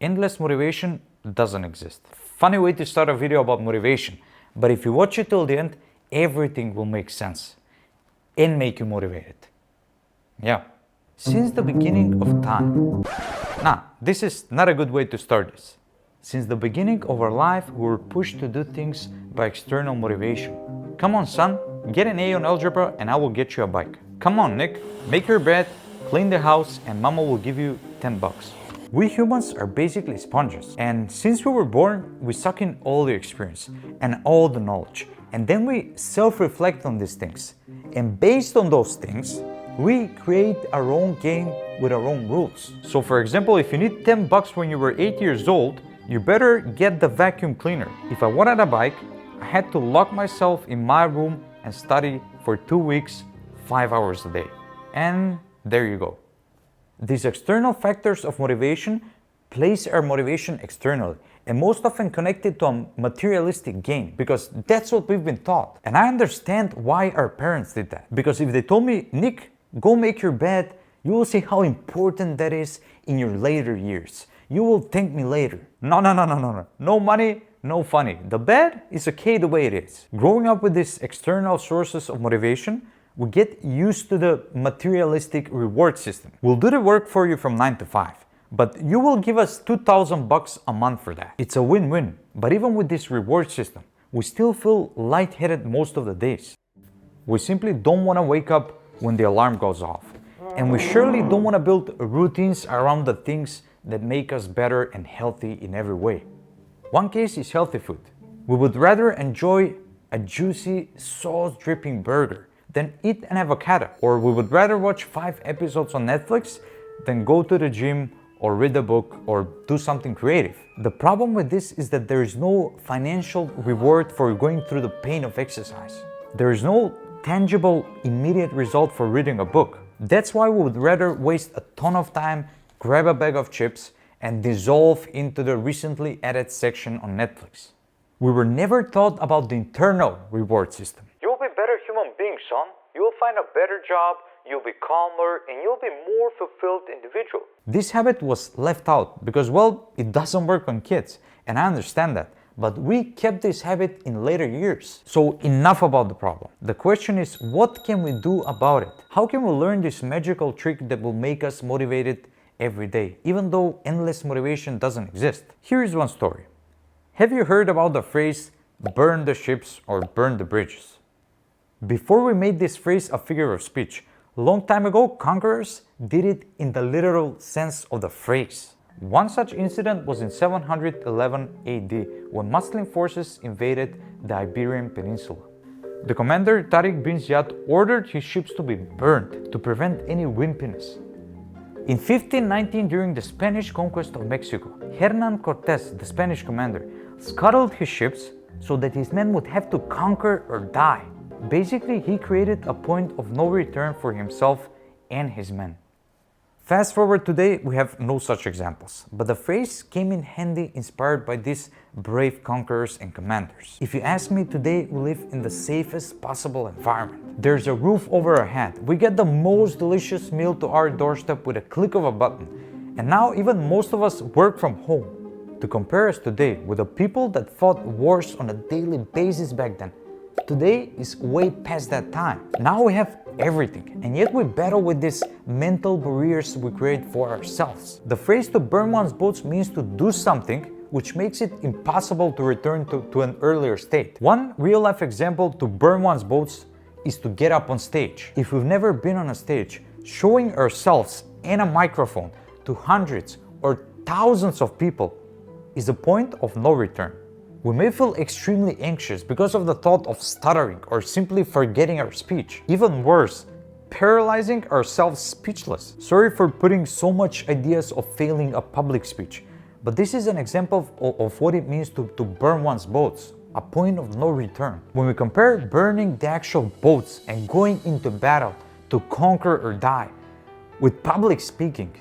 Endless motivation doesn't exist. Funny way to start a video about motivation, but if you watch it till the end, everything will make sense and make you motivated. Yeah. Since the beginning of time. Nah, this is not a good way to start this. Since the beginning of our life, we were pushed to do things by external motivation. Come on, son, get an A on algebra and I will get you a bike. Come on, Nick, make your bed, clean the house, and mama will give you 10 bucks. We humans are basically sponges, and since we were born, we suck in all the experience and all the knowledge, and then we self-reflect on these things. And based on those things, we create our own game with our own rules. So for example, if you need 10 bucks when you were 8 years old, you better get the vacuum cleaner. If I wanted a bike, I had to lock myself in my room and study for 2 weeks, 5 hours a day. And there you go. These external factors of motivation place our motivation externally and most often connected to a materialistic gain, because that's what we've been taught. And I understand why our parents did that. Because if they told me, Nick, go make your bed, you will see how important that is in your later years. You will thank me later. No. No money, no funny. The bed is okay the way it is. Growing up with these external sources of motivation, we get used to the materialistic reward system. We'll do the work for you from 9 to 5, but you will give us 2,000 bucks a month for that. It's a win-win. But even with this reward system, we still feel lightheaded most of the days. We simply don't want to wake up when the alarm goes off. And we surely don't want to build routines around the things that make us better and healthy in every way. One case is healthy food. We would rather enjoy a juicy, sauce-dripping burger than eat an avocado. Or we would rather watch 5 episodes on Netflix than go to the gym or read a book or do something creative. The problem with this is that there is no financial reward for going through the pain of exercise. There is no tangible, immediate result for reading a book. That's why we would rather waste a ton of time, grab a bag of chips, and dissolve into the recently added section on Netflix. We were never taught about the internal reward system. You'll be a better human being, son. You'll find a better job, you'll be calmer, and you'll be more fulfilled individual. This habit was left out because, well, it doesn't work on kids, and I understand that. But we kept this habit in later years. So enough about the problem. The question is, what can we do about it? How can we learn this magical trick that will make us motivated every day, even though endless motivation doesn't exist? Here is one story. Have you heard about the phrase, burn the ships or burn the bridges? Before we made this phrase a figure of speech, a long time ago, conquerors did it in the literal sense of the phrase. One such incident was in 711 AD when Muslim forces invaded the Iberian Peninsula. The commander Tariq bin Ziyad ordered his ships to be burned to prevent any wimpiness. In 1519, during the Spanish conquest of Mexico, Hernan Cortés, the Spanish commander, scuttled his ships so that his men would have to conquer or die. Basically, he created a point of no return for himself and his men. Fast forward today, we have no such examples, but the phrase came in handy inspired by these brave conquerors and commanders. If you ask me, today we live in the safest possible environment. There's a roof over our head. We get the most delicious meal to our doorstep with a click of a button. And now even most of us work from home. To compare us today with the people that fought wars on a daily basis back then, today is way past that time. Now we have everything, and yet we battle with these mental barriers we create for ourselves. The phrase to burn one's boats means to do something which makes it impossible to return to an earlier state. One real-life example to burn one's boats is to get up on stage. If we've never been on a stage, showing ourselves and a microphone to hundreds or thousands of people is a point of no return. We may feel extremely anxious because of the thought of stuttering or simply forgetting our speech. Even worse, paralyzing ourselves speechless. Sorry for putting so much ideas of failing a public speech, but this is an example of what it means to burn one's boats, a point of no return. When we compare burning the actual boats and going into battle to conquer or die with public speaking,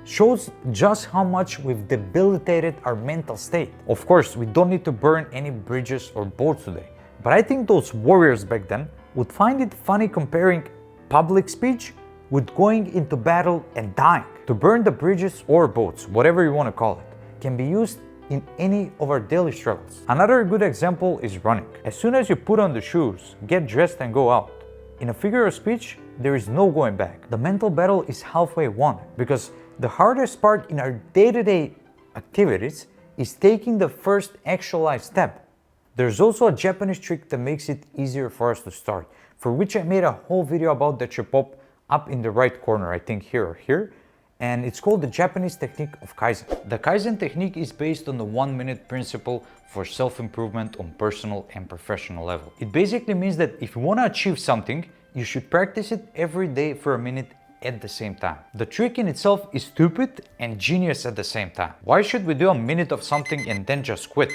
shows just how much we've debilitated our mental state. Of course, we don't need to burn any bridges or boats today, but I think those warriors back then would find it funny comparing public speech with going into battle and dying. To burn the bridges or boats, whatever you want to call it, can be used in any of our daily struggles. Another good example is running. As soon as you put on the shoes, get dressed and go out. In a figure of speech, there is no going back. The mental battle is halfway won because the hardest part in our day-to-day activities is taking the first actualized step. There's also a Japanese trick that makes it easier for us to start, for which I made a whole video about that should pop up in the right corner, I think here or here. And it's called the Japanese technique of Kaizen. The Kaizen technique is based on the 1-minute principle for self-improvement on personal and professional level. It basically means that if you want to achieve something, you should practice it every day for a minute at the same time. The trick in itself is stupid and genius at the same time. Why should we do a minute of something and then just quit?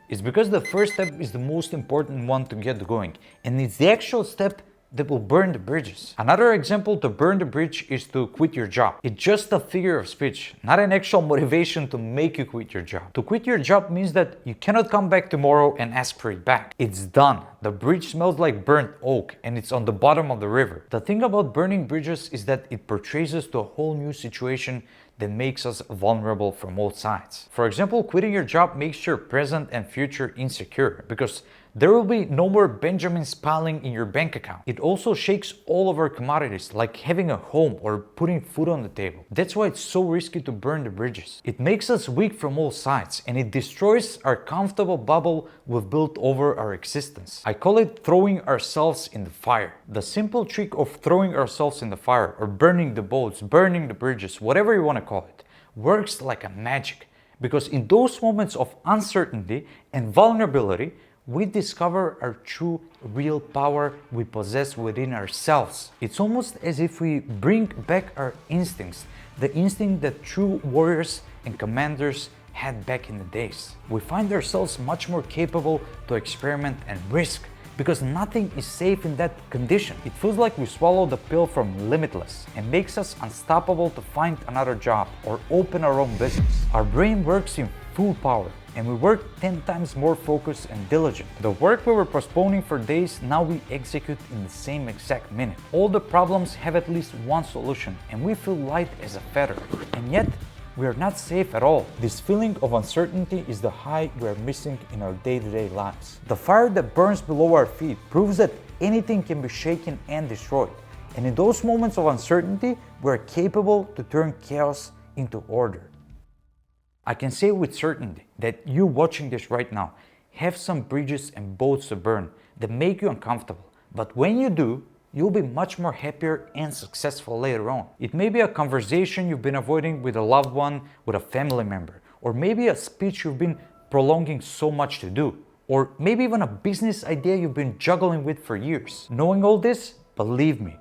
It's because the first step is the most important one to get going, and it's the actual step that will burn the bridges. Another example to burn the bridge is to quit your job. It's just a figure of speech, not an actual motivation to make you quit your job. To quit your job means that you cannot come back tomorrow and ask for it back. It's done. The bridge smells like burnt oak and it's on the bottom of the river. The thing about burning bridges is that it portrays us to a whole new situation that makes us vulnerable from all sides. For example, quitting your job makes your present and future insecure because there will be no more Benjamins piling in your bank account. It also shakes all of our commodities, like having a home or putting food on the table. That's why it's so risky to burn the bridges. It makes us weak from all sides and it destroys our comfortable bubble we've built over our existence. I call it throwing ourselves in the fire. The simple trick of throwing ourselves in the fire or burning the boats, burning the bridges, whatever you want to call it, works like a magic. Because in those moments of uncertainty and vulnerability, we discover our true, real power we possess within ourselves. It's almost as if we bring back our instincts, the instinct that true warriors and commanders had back in the days. We find ourselves much more capable to experiment and risk because nothing is safe in that condition. It feels like we swallow the pill from limitless and makes us unstoppable to find another job or open our own business. Our brain works in full power and we work 10 times more focused and diligent. The work we were postponing for days, now we execute in the same exact minute. All the problems have at least one solution and we feel light as a feather. And yet, we are not safe at all. This feeling of uncertainty is the high we are missing in our day-to-day lives. The fire that burns below our feet proves that anything can be shaken and destroyed. And in those moments of uncertainty, we are capable to turn chaos into order. I can say with certainty that you watching this right now have some bridges and boats to burn that make you uncomfortable. But when you do, you'll be much more happier and successful later on. It may be a conversation you've been avoiding with a loved one, with a family member, or maybe a speech you've been prolonging so much to do, or maybe even a business idea you've been juggling with for years. Knowing all this, believe me,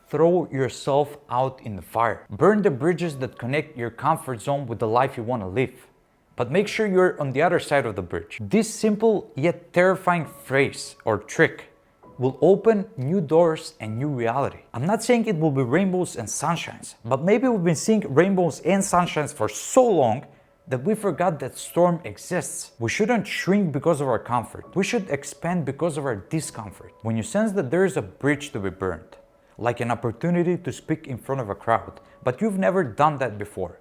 throw yourself out in the fire. Burn the bridges that connect your comfort zone with the life you want to live. But make sure you're on the other side of the bridge. This simple yet terrifying phrase or trick will open new doors and new reality. I'm not saying it will be rainbows and sunshines, but maybe we've been seeing rainbows and sunshines for so long that we forgot that storm exists. We shouldn't shrink because of our comfort. We should expand because of our discomfort. When you sense that there is a bridge to be burned, like an opportunity to speak in front of a crowd, but you've never done that before,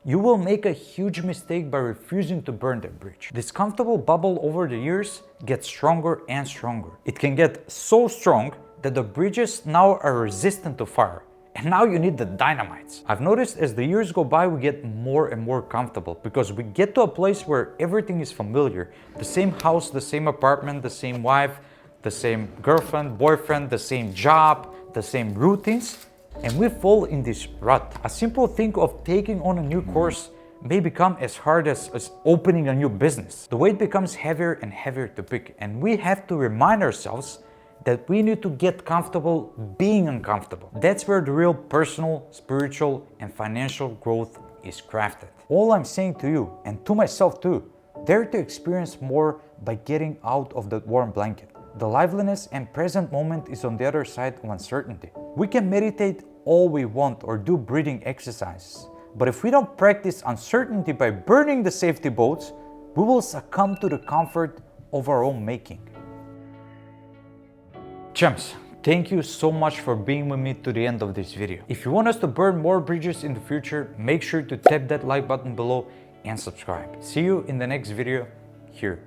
you will make a huge mistake by refusing to burn that bridge. This comfortable bubble over the years gets stronger and stronger. It can get so strong that the bridges now are resistant to fire. And now you need the dynamites. I've noticed as the years go by, we get more and more comfortable because we get to a place where everything is familiar. The same house, the same apartment, the same wife, the same girlfriend, boyfriend, the same job, the same routines. And we fall in this rut. A simple thing of taking on a new course may become as hard as opening a new business. The weight becomes heavier and heavier to pick, and we have to remind ourselves that we need to get comfortable being uncomfortable. That's where the real personal, spiritual, and financial growth is crafted. All I'm saying to you, and to myself too, dare to experience more by getting out of that warm blanket. The liveliness and present moment is on the other side of uncertainty. We can meditate all we want or do breathing exercises, but if we don't practice uncertainty by burning the safety boats, we will succumb to the comfort of our own making. Champs, thank you so much for being with me to the end of this video. If you want us to burn more bridges in the future, make sure to tap that like button below and subscribe. See you in the next video here